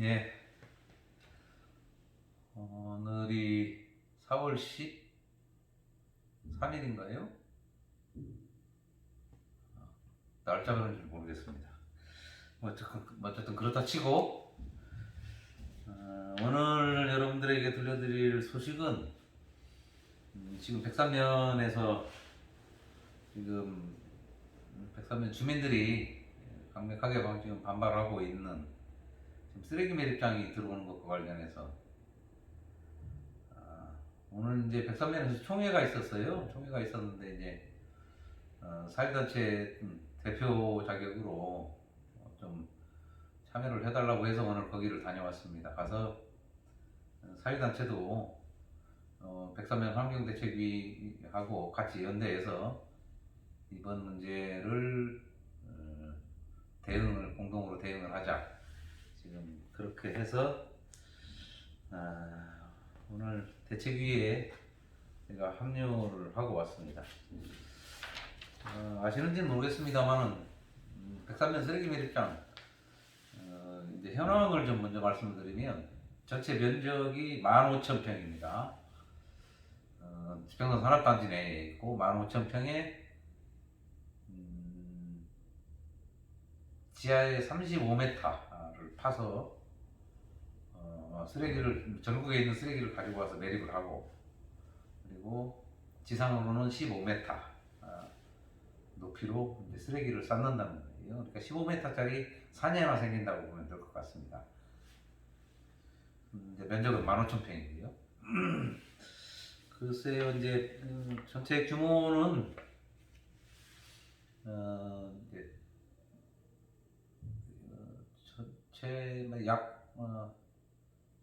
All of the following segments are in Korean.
예, 오늘이 4월 13일인가요? 날짜가 잘 모르겠습니다. 어쨌든 그렇다 치고 오늘 여러분들에게 들려드릴 소식은 지금 백산면에서 지금 백산면 주민들이 강력하게 지금 반발하고 있는 지금 쓰레기 매립장이 들어오는 것과 관련해서 오늘 이제 백산면에서 총회가 있었어요. 총회가 있었는데 이제 사회단체 대표 자격으로 좀 참여를 해달라고 해서 오늘 거기를 다녀왔습니다. 가서 사회단체도 백산면 환경대책위하고 같이 연대해서 이번 문제를 공동으로 대응을 하자. 지금 그렇게 해서 오늘 대책위에 제가 합류를 하고 왔습니다. 아시는지는 모르겠습니다만은 백산면 쓰레기 매립장 이제 현황을 좀 먼저 말씀드리면 전체 면적이 15,000평입니다. 지평선 산업단지 내에 있고 15,000평에 지하에 35m를 파서 쓰레기를 전국에 있는 쓰레기를 가지고 와서 매립을 하고, 그리고 지상으로는 15m 높이로 이제 쓰레기를 쌓는다는 거예요. 그러니까 15m짜리 산이 하나 생긴다고 보면 될 것 같습니다. 이제 면적은 15,000평이고요. 글쎄요, 이제 전체 규모는 이제 전체 약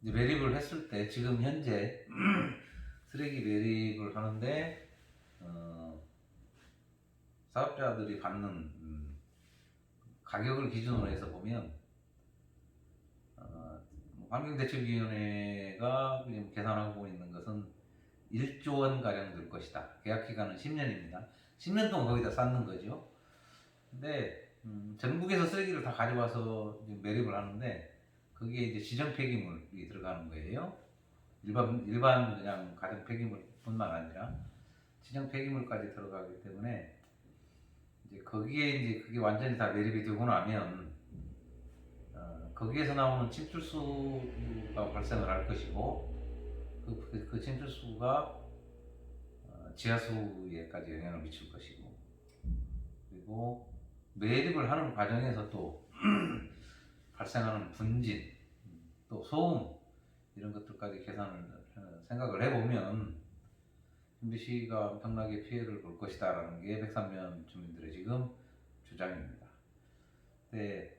이제 매립을 했을 때 지금 현재 쓰레기 매립을 하는데 사업자들이 받는 가격을 기준으로 해서 보면 환경대책위원회가 지금 계산하고 있는 것은 1조 원 가량 들 것이다. 계약 기간은 10년입니다. 10년 동안 거기다 쌓는 거죠. 근데 전국에서 쓰레기를 다 가져와서 매립을 하는데 그게 이제 지정 폐기물이 들어가는 거예요. 일반 그냥 가정 폐기물뿐만 아니라 지정 폐기물까지 들어가기 때문에 이제 거기에 이제 그게 완전히 다 매립이 되고 나면 거기에서 나오는 침출수가 발생을 할 것이고 그 침출수가 지하수에까지 영향을 미칠 것이고, 그리고 매립을 하는 과정에서 또 발생하는 분진, 또 소음 이런 것들까지 생각을 해보면 MBC가 엄청나게 피해를 볼 것이다라는 게 백산면 주민들의 지금 주장입니다. 근데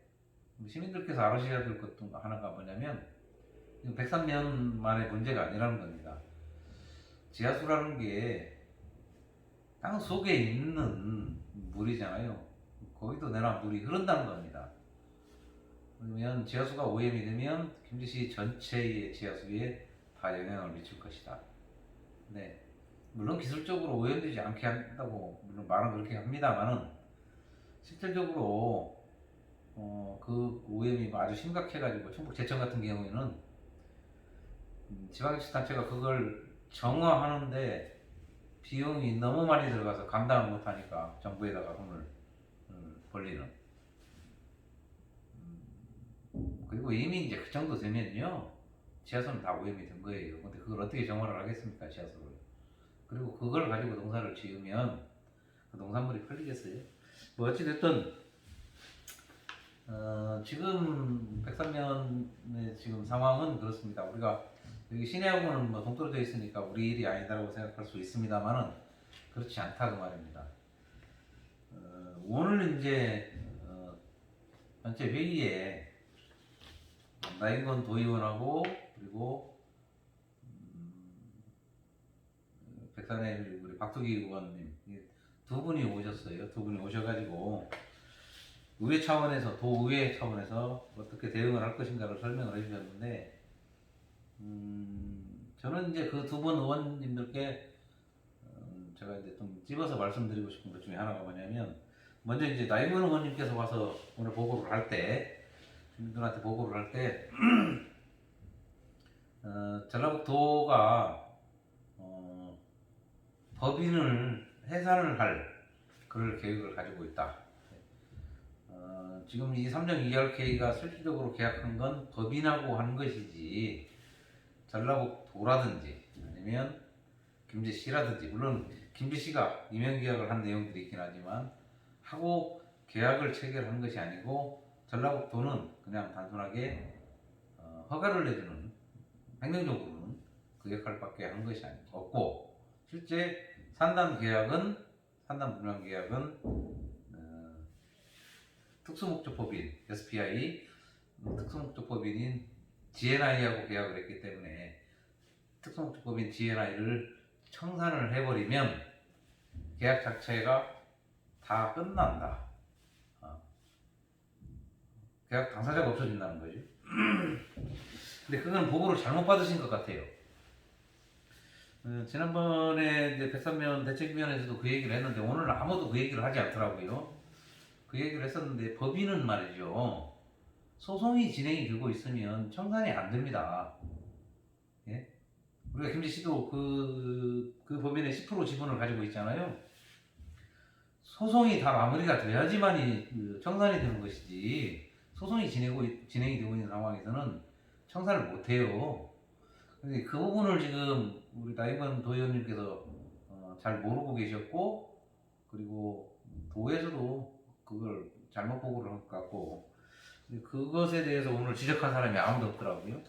시민들께서 알아셔야 될 것도 하나가 뭐냐면 백산면만의 문제가 아니라는 겁니다. 지하수라는 게 땅 속에 있는 물이잖아요. 거기도 내나 물이 흐른다는 겁니다. 그러면 지하수가 오염이 되면 김제시 전체의 지하수에 다 영향을 미칠 것이다. 네, 물론 기술적으로 오염되지 않게 한다고 물론 말은 그렇게 합니다만은 실질적으로 그 오염이 아주 심각해가지고 충북 제천 같은 경우에는 지방자치단체가 그걸 정화하는데 비용이 너무 많이 들어가서 감당을 못하니까 정부에다가 돈을 벌리는. 그리고 이미 이제 그 정도 되면요, 지하수는 다 오염이 된 거예요. 근데 그걸 어떻게 정화를 하겠습니까, 지하수를? 그리고 그걸 가지고 농사를 지으면 그 농산물이 팔리겠어요? 뭐 어찌됐든 지금 백산면의 지금 상황은 그렇습니다. 우리가 여기 시내하고는 뭐 동떨어져 있으니까 우리 일이 아니다라고 생각할 수 있습니다만은 그렇지 않다 그 말입니다. 오늘 이제 전체 회의에 나인건 도의원하고 그리고 백산의 우리 박두기 의원님 두 분이 오셨어요. 두 분이 오셔가지고 의회 차원에서 도의회 차원에서 어떻게 대응을 할 것인가를 설명을 해주셨는데 저는 이제 그 두 분 의원님들께 제가 이제 좀 집어서 말씀드리고 싶은 것 중에 하나가 뭐냐면, 먼저 이제 나인건 의원님께서 와서 오늘 보고를 할 때 주민들한테 보고를 할 때 전라북도가 법인을 해산을 할 그럴 계획을 가지고 있다. 지금 이 삼정 2RK가 실질적으로 계약한 건 법인하고 한 것이지 전라북도라든지 아니면 김제시라든지, 물론 김제시가 임용계약을 한 내용들이 있긴 하지만 하고 계약을 체결한 것이 아니고 전라북도는 그냥 단순하게 허가를 내주는, 행정적으로는 그 역할밖에 한 것이 없고, 실제 산단 분양 계약은 특수목적법인 SPI, 특수목적법인인 GNI하고 계약을 했기 때문에 특수목적법인 GNI를 청산을 해버리면 계약 자체가 다 끝난다. 계약 당사자가 없어진다는 거죠. 근데 그건 보고를 잘못 받으신 것 같아요. 지난번에 이제 백선면 대책위원회에서도 그 얘기를 했는데 오늘 아무도 그 얘기를 하지 않더라고요. 그 얘기를 했었는데 법인은 말이죠. 소송이 진행이 되고 있으면 청산이 안 됩니다. 예? 우리가 김제시도 그 법인의 10% 지분을 가지고 있잖아요. 소송이 다 마무리가 돼야지만이 청산이 되는 것이지, 소송이 진행이 되고 있는 상황에서는 청산을 못 해요. 근데 그 부분을 지금 우리 나인건 도의원님께서 잘 모르고 계셨고, 그리고 도에서도 그걸 잘못 보고를 한 것 같고, 그것에 대해서 오늘 지적한 사람이 아무도 없더라고요.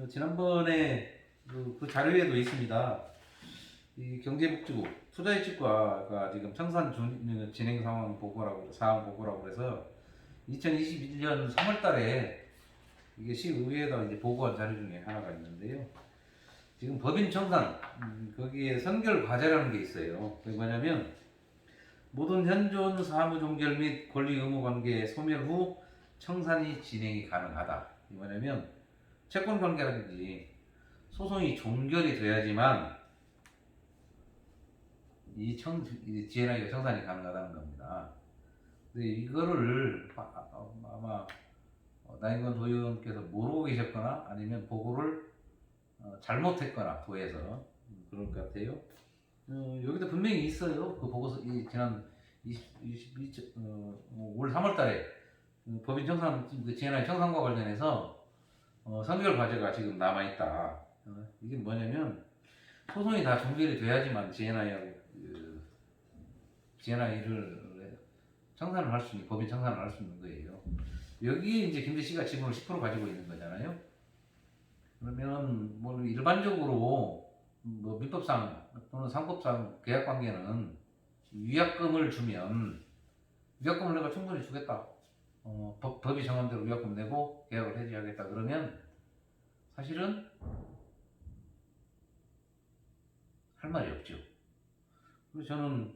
지난번에 그 자료에도 있습니다. 이 경제복지부 투자유치과가 지금 청산 진행 상황 보고라고 해서 2021년 3월달에 이게 시의회에다 이제 보고한 자료 중에 하나가 있는데요. 지금 법인 청산 거기에 선결 과제라는 게 있어요. 그게 뭐냐면 모든 현존 사무 종결 및 권리 의무 관계 소멸 후 청산이 진행이 가능하다. 이게 뭐냐면 채권 관계라든지 소송이 종결이 돼야지만 이 GNI가 청산이 가능하다는 겁니다. 근데 이거를 아마 나인건 도의원께서 모르고 계셨거나 아니면 보고를 잘못했거나 도에서 그럴 것 같아요. 여기도 분명히 있어요. 그 보고서 지난 5월 3월달에 법인 청산, GNI 청산과 관련해서 선결 과제가 지금 남아있다. 이게 뭐냐면 소송이 다 종결이 돼야지만 GNI를 청산을 할 수 있는, 법인 청산을 할 수 있는 거예요. 여기에 이제 김제시가 지분을 10% 가지고 있는 거잖아요. 그러면 뭐 일반적으로 뭐 민법상 또는 상법상 계약 관계는 위약금을 주면 위약금을 내가 충분히 주겠다. 법이 정한 대로 위약금 내고 계약을 해지하겠다. 그러면 사실은 할 말이 없죠. 그래서 저는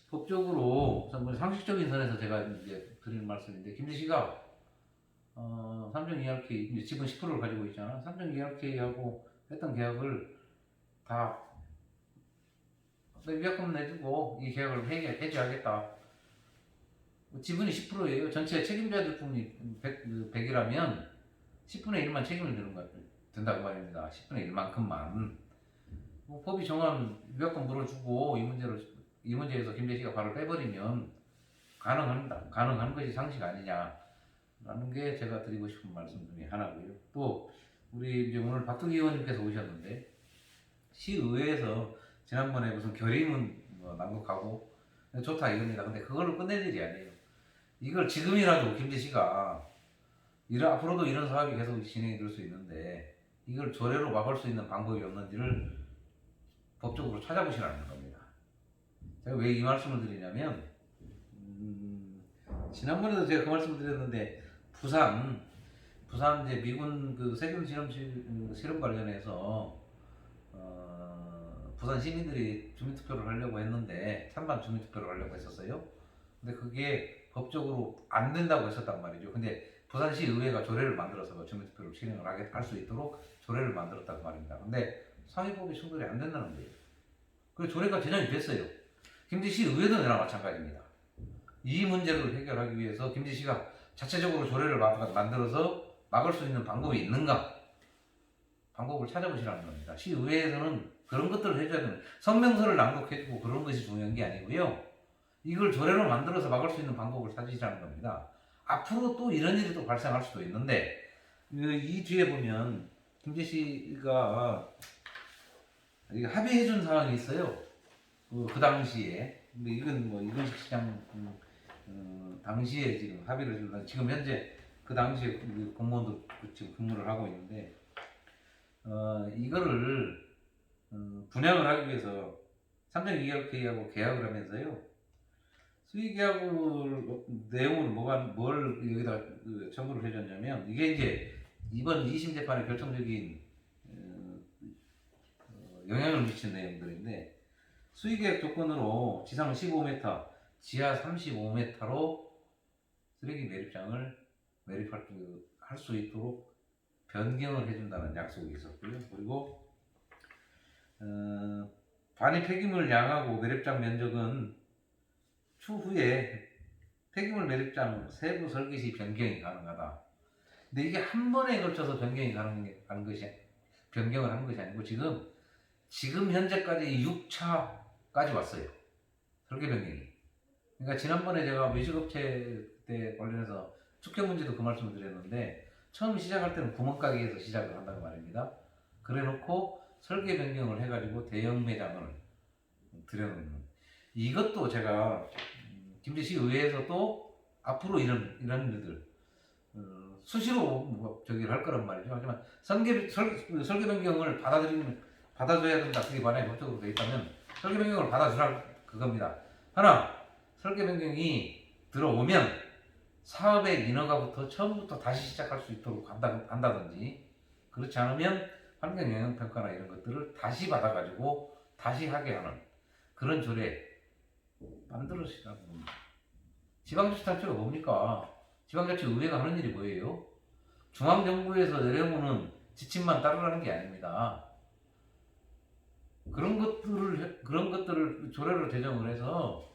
법적으로 상식적인 선에서 제가 이제 드리는 말씀인데, 김제시가 삼정 ERK 지분 10%를 가지고 있잖아. 삼정 ERK하고 했던 계약을 다 위약금 내주고 이 계약을 해지하겠다. 지분이 10%예요. 전체 책임자들 분이 100이라면 10분의 1만 책임을 든다고 말입니다. 10분의 1만큼만. 법이 정한 위약금 물어주고 이 문제에서 김제시가 발을 빼버리면 가능합니다. 가능한 것이 상식 아니냐라는 게 제가 드리고 싶은 말씀 중에 하나고요. 또 우리 이제 오늘 박두기 의원님께서 오셨는데, 시의회에서 지난번에 무슨 결의문 낭독하고 좋다 이겁니다. 근데 그걸로 끝낼 일이 아니에요. 이걸 지금이라도 김제시가 앞으로도 이런 사업이 계속 진행이 될 수 있는데 이걸 조례로 막을 수 있는 방법이 없는지를 법적으로 찾아보시라는 겁니다. 제가 왜 이 말씀을 드리냐면 지난번에도 제가 그 말씀을 드렸는데 부산 이제 미군 그 세균 실험 관련해서 부산 시민들이 주민투표를 하려고 했는데 찬반 주민투표를 하려고 했었어요. 근데 그게 법적으로 안 된다고 했었단 말이죠. 근데 부산시 의회가 조례를 만들어서 주민투표를 실행을 할 수 있도록 조례를 만들었단 말입니다. 근데 상위법이 충돌이 안 된다는 거예요. 그래서 조례가 제정이 됐어요. 김제시 의회도 내나 마찬가지입니다. 이 문제를 해결하기 위해서 김제시가 자체적으로 조례를 만들어서 막을 수 있는 방법이 있는가? 방법을 찾아보시라는 겁니다. 시의회에서는 그런 것들을 해줘야 됩니다. 성명서를 낭독해주고 그런 것이 중요한 게 아니고요. 이걸 조례로 만들어서 막을 수 있는 방법을 찾으시라는 겁니다. 앞으로 또 이런 일이 또 발생할 수도 있는데 이 뒤에 보면 김재 씨가 합의해준 사항이 있어요. 그 당시에 이건 뭐 이건식 시장 당시에 지금 합의를 준다. 지금 현재 그 당시에 공무원도 지금 근무를 하고 있는데 이거를 분양을 하기 위해서 삼정이결계약하고 계약을 하면서요. 수의계약을 내용으로 뭘 여기다 첨부를 해줬냐면 이게 이제 이번 2심 재판에 결정적인 영향을 미친 내용들인데 수의계약 조건으로 지상 15m, 지하 35m로 쓰레기 매립장을 매립할 수 있도록 변경을 해준다는 약속이 있었고요. 그리고 반입 폐기물 양하고 매립장 면적은 추후에 폐기물 매립장 세부 설계 시 변경이 가능하다. 근데 이게 한 번에 걸쳐서 변경을 한 것이 아니고 지금 현재까지 6차까지 왔어요. 설계 변경이. 그러니까 지난번에 제가 외식업체 때 관련해서 축경 문제도 그 말씀을 드렸는데 처음 시작할 때는 구멍가게에서 시작을 한다고 말입니다. 그래놓고 설계 변경을 해가지고 대형 매장을 들여놓는 이것도 제가 김제시 의회에서 또 앞으로 이런 일들 수시로 저기를 할 거란 말이죠. 하지만 설계 변경을 받아줘야 된다. 그게 만약에 법적으로 되어 있다면 설계 변경을 받아주라 그겁니다. 하나 설계 변경이 들어오면 사업의 인허가부터 처음부터 다시 시작할 수 있도록 한다든지 그렇지 않으면 환경영향평가나 이런 것들을 다시 받아가지고 다시 하게 하는 그런 조례 만들어시라고 합니다. 지방자치단체가 뭡니까? 지방자치의회가 하는 일이 뭐예요? 중앙정부에서 내려오는 지침만 따르라는 게 아닙니다. 그런 것들을 조례로 제정을 해서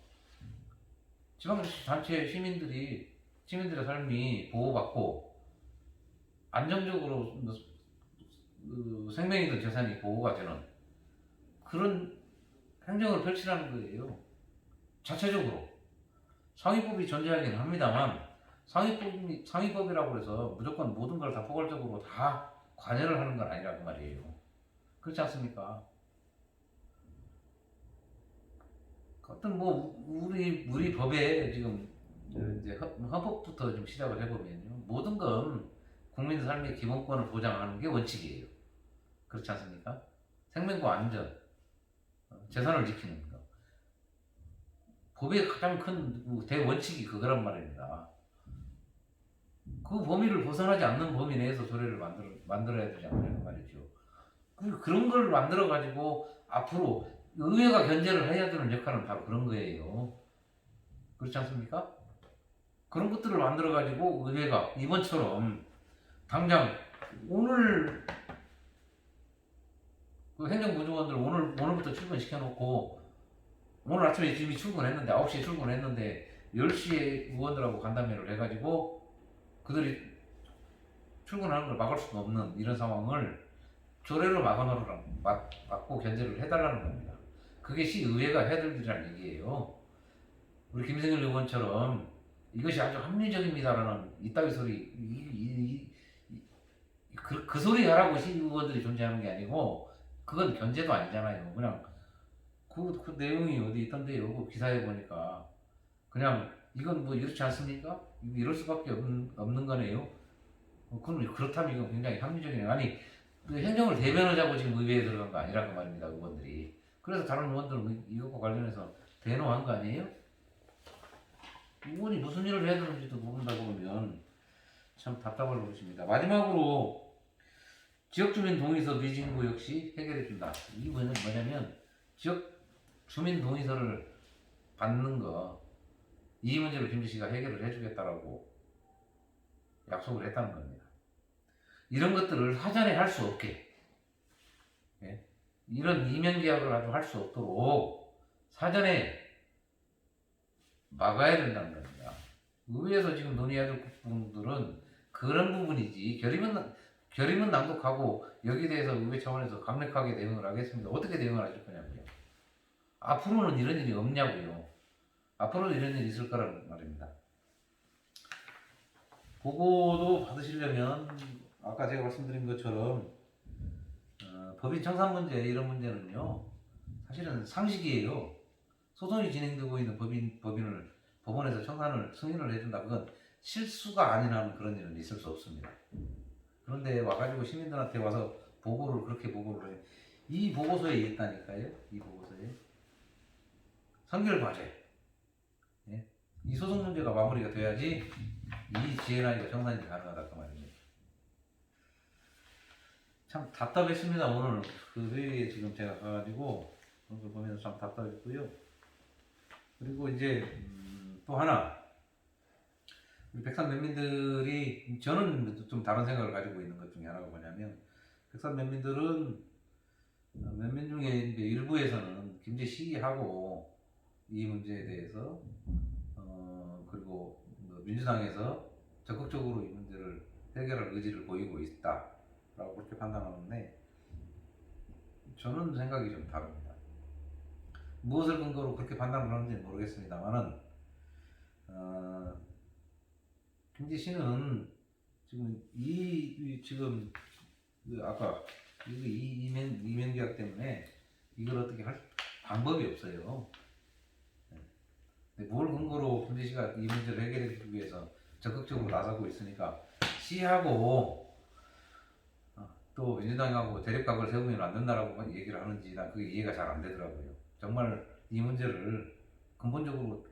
지방자치단체 시민들의 삶이 보호받고 안정적으로 생명이든 재산이 보호가 되는 그런 행정을 펼치라는 거예요. 자체적으로 상위법이 존재하기는 합니다만 상위법이라고 해서 무조건 모든 걸 다 포괄적으로 다 관여를 하는 건 아니라고 말이에요. 그렇지 않습니까? 어떤 우리 법에 지금 이제 헌법부터 좀 시작을 해보면요. 모든 건 국민 삶의 기본권을 보장하는 게 원칙이에요. 그렇지 않습니까? 생명과 안전, 재산을 지키는 거. 법의 가장 큰 대원칙이 그거란 말입니다. 그 범위를 벗어나지 않는 범위 내에서 조례를 만들어야 되지 않나요? 말이죠. 그런 걸 만들어가지고 앞으로 의회가 견제를 해야 되는 역할은 바로 그런 거예요. 그렇지 않습니까? 그런 것들을 만들어가지고 의회가 이번처럼 당장 오늘 그 행정구조원들 오늘부터 출근시켜놓고 오늘 아침에 이미 출근했는데 9시에 출근했는데 10시에 의원들하고 간담회를 해가지고 그들이 출근하는 걸 막을 수가 없는 이런 상황을 조례로 막고 견제를 해달라는 겁니다. 그게 시의회가 해야 될 일이라는 얘기예요. 우리 김승일 의원처럼 이것이 아주 합리적입니다라는 이따위 소리 그 소리 하라고 시의원들이 존재하는 게 아니고 그건 견제도 아니잖아요. 그냥 그 내용이 어디 있던데요. 그 기사에 보니까 그냥 이건 뭐 이렇지 않습니까? 이럴 수밖에 없는 거네요. 그럼 그렇다면 이건 굉장히 합리적이네요. 아니 그 행정을 대변하자고 지금 의회에 들어간 거 아니라고 말입니다. 의원들이. 그래서 다른 의원들은 이것과 관련해서 대노한 거 아니에요? 의원이 무슨 일을 해야 되는지도 모른다고 그러면 참 답답할 노릇입니다. 마지막으로 지역주민 동의서 미진구 역시 해결해준다. 이 뭐냐면 지역 주민 동의서를 받는 거 이 문제를 김지씨가 해결을 해주겠다라고 약속을 했다는 겁니다. 이런 것들을 사전에 할 수 없게 이런 이면 계약을 아주 할 수 없도록 사전에 막아야 된다는 겁니다. 의회에서 지금 논의해야 될 부분들은 그런 부분이지. 결의문 낭독하고 여기에 대해서 의회 차원에서 강력하게 대응을 하겠습니다. 어떻게 대응을 하실 거냐고요. 앞으로는 이런 일이 없냐고요. 앞으로는 이런 일이 있을 거라는 말입니다. 보고도 받으시려면 아까 제가 말씀드린 것처럼 법인 청산 문제 이런 문제는요 사실은 상식이에요. 소송이 진행되고 있는 법인을 법원에서 청산을 승인을 해준다. 그건 실수가 아닌 한 그런 일은 있을 수 없습니다. 그런데 와가지고 시민들한테 와서 그렇게 보고를 해. 이 보고서에 있다니까요. 이 보고서에 선결 과제. 예? 이 소송 문제가 마무리가 돼야지 이 GNI가 정산이 가능하다 그 말입니다. 참 답답했습니다. 오늘 그 회의에 지금 제가 가가지고 그걸 보면서 참 답답했고요. 그리고 이제 또 하나 우리 백산 면민들이 저는 좀 다른 생각을 가지고 있는 것 중에 하나가 뭐냐면 백산 면민들은 면민 중에 이제 일부에서는 굉장히 시기하고 이 문제에 대해서 그리고 민주당에서 적극적으로 이 문제를 해결할 의지를 보이고 있다라고 그렇게 판단하는데 저는 생각이 좀 다릅니다. 무엇을 근거로 그렇게 판단을 하는지 모르겠습니다만은 김지씨는 지금 지금 아까 이면 계약 때문에 이걸 어떻게 할 방법이 없어요. 뭘 근거로 김지씨가 이 문제를 해결하기 위해서 적극적으로 나서고 있으니까 시하고 또 민주당하고 대립각을 세우면 안 된다라고 얘기를 하는지 난 그게 이해가 잘 안 되더라고요. 정말 이 문제를 근본적으로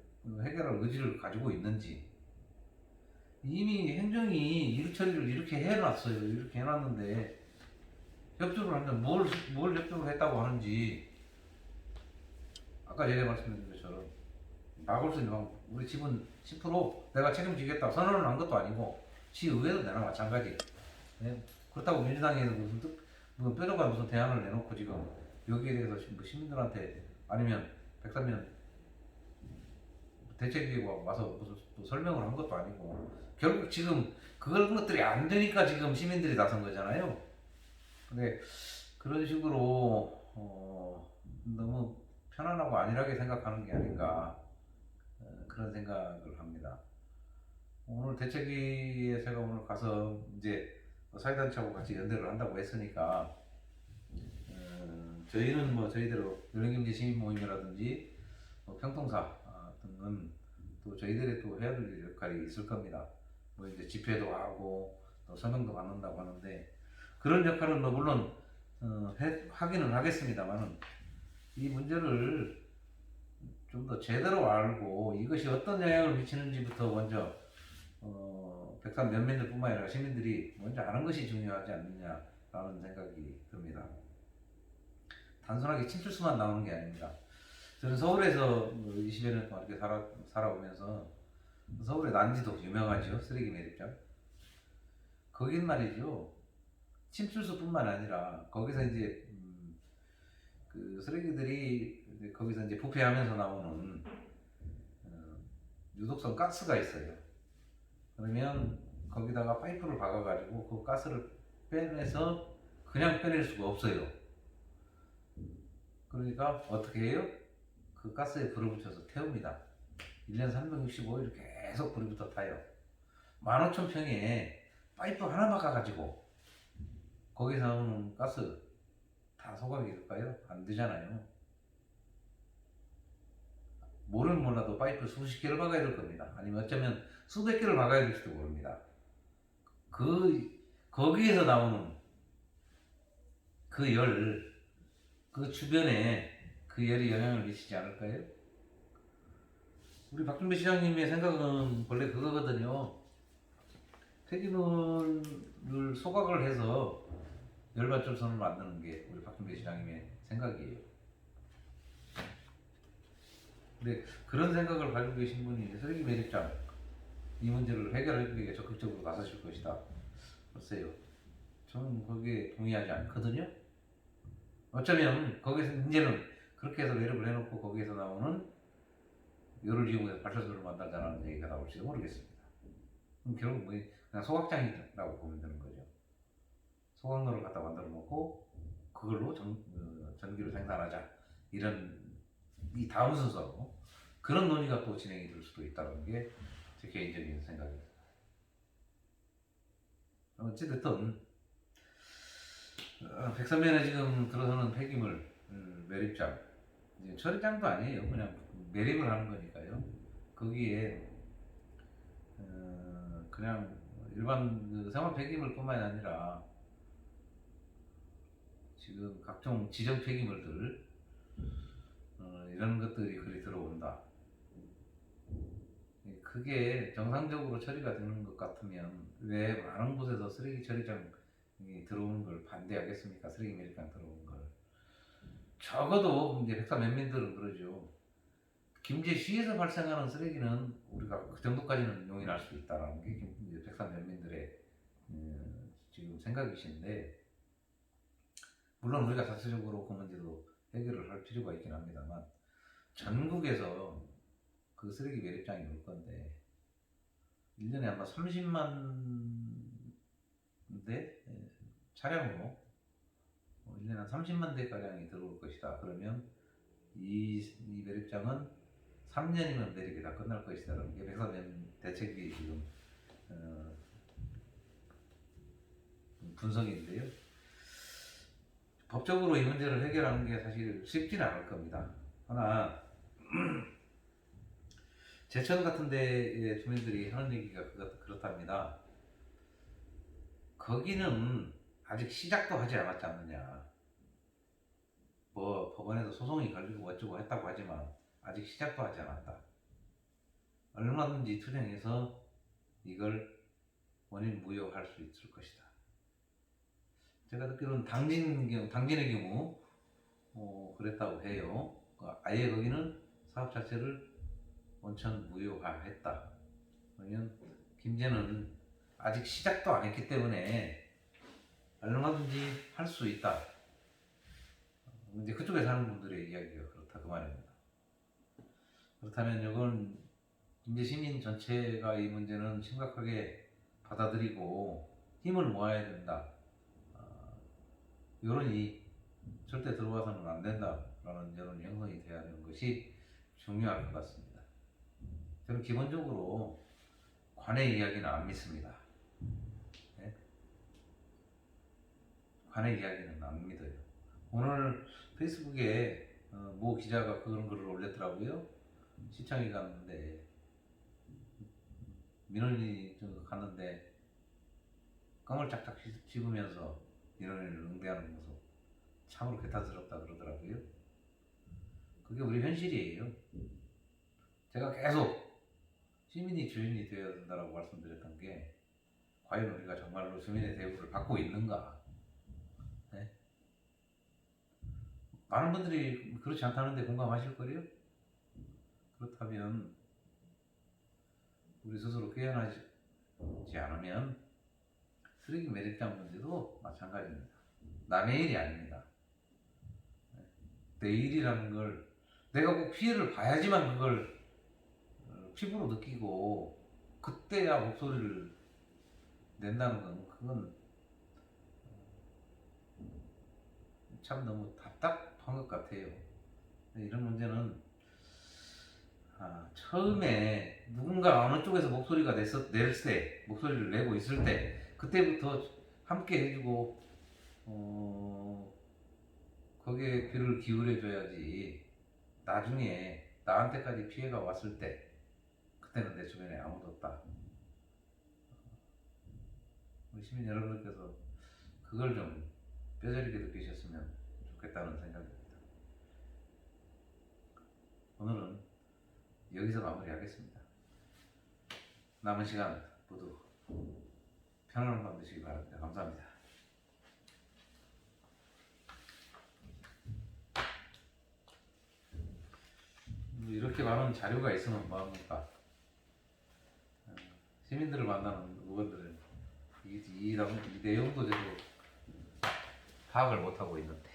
해결할 의지를 가지고 있는지 이미 행정이 일 처리를 이렇게 해놨어요. 이렇게 해놨는데 협조를 하면 뭘 협조를 했다고 하는지 아까 전에 말씀드린 것처럼 막을 수 있는 방법 우리 집은 10% 내가 책임지겠다 선언을 한 것도 아니고 시의회도 내나 마찬가지. 네? 그렇다고 민주당에는 무슨 뾰족한 무슨 대안을 내놓고 지금 여기에 대해서 시민들한테 아니면 백사면 대책위가 와서 무슨 또 설명을 한 것도 아니고 결국 지금 그런 것들이 안 되니까 지금 시민들이 나선 거잖아요. 근데 그런 식으로 너무 편안하고 안일하게 생각하는 게 아닌가 그런 생각을 합니다. 오늘 대책위에 제가 오늘 가서 이제 사회단체하고 같이 연대를 한다고 했으니까 저희는 뭐 저희대로 열린경제 시민모임이라든지 평통사 등은 또 저희들의 또 해야 될 역할이 있을 겁니다. 뭐 이제 집회도 하고 또 서명도 받는다고 하는데 그런 역할은 뭐 물론 하기는 하겠습니다만은 이 문제를 좀 더 제대로 알고 이것이 어떤 영향을 미치는지부터 먼저 백산 면민들뿐만 아니라 시민들이 먼저 아는 것이 중요하지 않느냐라는 생각이 듭니다. 단순하게 침출수만 나오는 게 아닙니다. 저는 서울에서 20여 년 동안 이렇게 살아오면서 서울의 난지도 유명하죠. 쓰레기 매립장. 거긴 말이죠. 침출수뿐만 아니라 거기서 이제 그 쓰레기들이 이제 거기서 이제 부패하면서 나오는 유독성 가스가 있어요. 그러면 거기다가 파이프를 박아가지고 그 가스를 빼내서 그냥 빼낼 수가 없어요. 그러니까 어떻게 해요? 그 가스에 불을 붙여서 태웁니다. 1년 365일 계속 불이 붙어 타요. 15,000평에 파이프 하나 박아가지고 거기서 나오는 가스 다 소각이 될까요? 안 되잖아요. 모르면 몰라도 파이프 수십 개를 박아야 될 겁니다. 아니면 어쩌면 수백 개를 박아야 될지도 모릅니다. 거기에서 나오는 그 열, 그 주변에 그 열이 영향을 미치지 않을까요? 우리 박준배 시장님의 생각은 원래 그거거든요. 폐기물을 소각을 해서 열발전선을 만드는 게 우리 박준배 시장님의 생각이에요. 근데 그런 생각을 가지고 계신 분이 쓰레기 매립장 이 문제를 해결하기 위해 적극적으로 나서실 것이다. 글쎄요. 저는 거기에 동의하지 않거든요. 어쩌면 거기서 이제는 그렇게 해서 매립을 해놓고 거기에서 나오는 열을 이용해서 발전소를 만들자는 얘기가 나올지도 모르겠습니다. 그럼 결국 뭐 그냥 소각장이라고 보면 되는 거죠. 소각로를 갖다 만들어 놓고 그걸로 전기를 생산하자, 이런 이 다음 순서로 그런 논의가 또 진행이 될 수도 있다는 게 제 개인적인 생각입니다. 어찌됐든 백선면에 지금 들어서는 폐기물 매립장, 이제 처리장도 아니에요. 그냥 매립을 하는 거니까요. 거기에 그냥 일반 생활 폐기물뿐만이 아니라 지금 각종 지정 폐기물들, 이런 것들이 그리 들어온다. 그게 정상적으로 처리가 되는 것 같으면 왜 많은 곳에서 쓰레기 처리장이 들어오는 걸 반대하겠습니까? 쓰레기 매립장 들어오는 걸. 적어도 이제 백사면민들은 그러죠. 김제시에서 발생하는 쓰레기는 우리가 그 정도까지는 용인할 수 있다라는 게 백사면민들의 지금 생각이신데, 물론 우리가 자체적으로 그 문제도 해결을 할 필요가 있긴 합니다만, 전국에서 그 쓰레기 매립장이 올 건데 1년에 아마 30만 대 차량으로 1년에 한 30만 대가량이 들어올 것이다. 그러면 이 매립장은 3년이면 매립이 다 끝날 것이다라는 게 백사면 대책이 지금 분석인데요. 법적으로 이 문제를 해결하는 게 사실 쉽지는 않을 겁니다. 하나 제천 같은 데의 주민들이 하는 얘기가 그렇답니다. 거기는 아직 시작도 하지 않았지 않느냐. 뭐 법원에서 소송이 걸리고 어쩌고 했다고 하지만 아직 시작도 하지 않았다. 얼마든지 투쟁해서 이걸 원인 무효할 수 있을 것이다. 제가 듣기로는 당진의 경우 그랬다고 해요. 아예 거기는 사업 자체를 원천 무효화했다. 그러면 김제는 아직 시작도 안 했기 때문에 얼마든지 할 수 있다. 이제 그쪽에 사는 분들의 이야기가 그렇다 그 말입니다. 그렇다면 이건 김제 시민 전체가 이 문제는 심각하게 받아들이고 힘을 모아야 된다. 여론이 절대 들어와서는 안 된다라는 여론이 형성이 돼야 하는 것이 중요할 것 같습니다. 저는 기본적으로 관의 이야기는 안 믿습니다. 네? 관의 이야기는 안 믿어요. 오늘 페이스북에 모 기자가 그런 글을 올렸더라고요. 시청에 갔는데 민원인이 갔는데 껌을 짝짝 씹으면서 민원인을 응대하는 모습 참으로 개탄스럽다 그러더라고요. 그게 우리 현실이에요. 제가 계속 시민이 주인이 되어야 된다고 말씀드렸던 게, 과연 우리가 정말로 주민의 대우를 받고 있는가? 네? 많은 분들이 그렇지 않다는데 공감하실 거예요? 그렇다면 우리 스스로 깨어나지 않으면 쓰레기 매립장 문제도 마찬가지입니다. 남의 일이 아닙니다. 내 일이라는 걸 내가 꼭 피해를 봐야지만 그걸 피부로 느끼고 그때야 목소리를 낸다는 건, 그건 참 너무 답답한 것 같아요. 이런 문제는 처음에 누군가 어느 쪽에서 목소리가 낼 때, 목소리를 내고 있을 때 그때부터 함께 해주고 거기에 귀를 기울여줘야지, 나중에 나한테까지 피해가 왔을 때 그때는 내 주변에 아무도 없다. 우리 시민 여러분께서 그걸 좀 뼈저리게 느끼셨으면 좋겠다는 생각입니다. 오늘은 여기서 마무리하겠습니다. 남은 시간 모두 편안한 밤 되시기 바랍니다. 감사합니다. 이렇게 많은 자료가 있으면 뭐합니까? 시민들을 만나는 의원들은 이 내용도 저도 파악을 못하고 있는데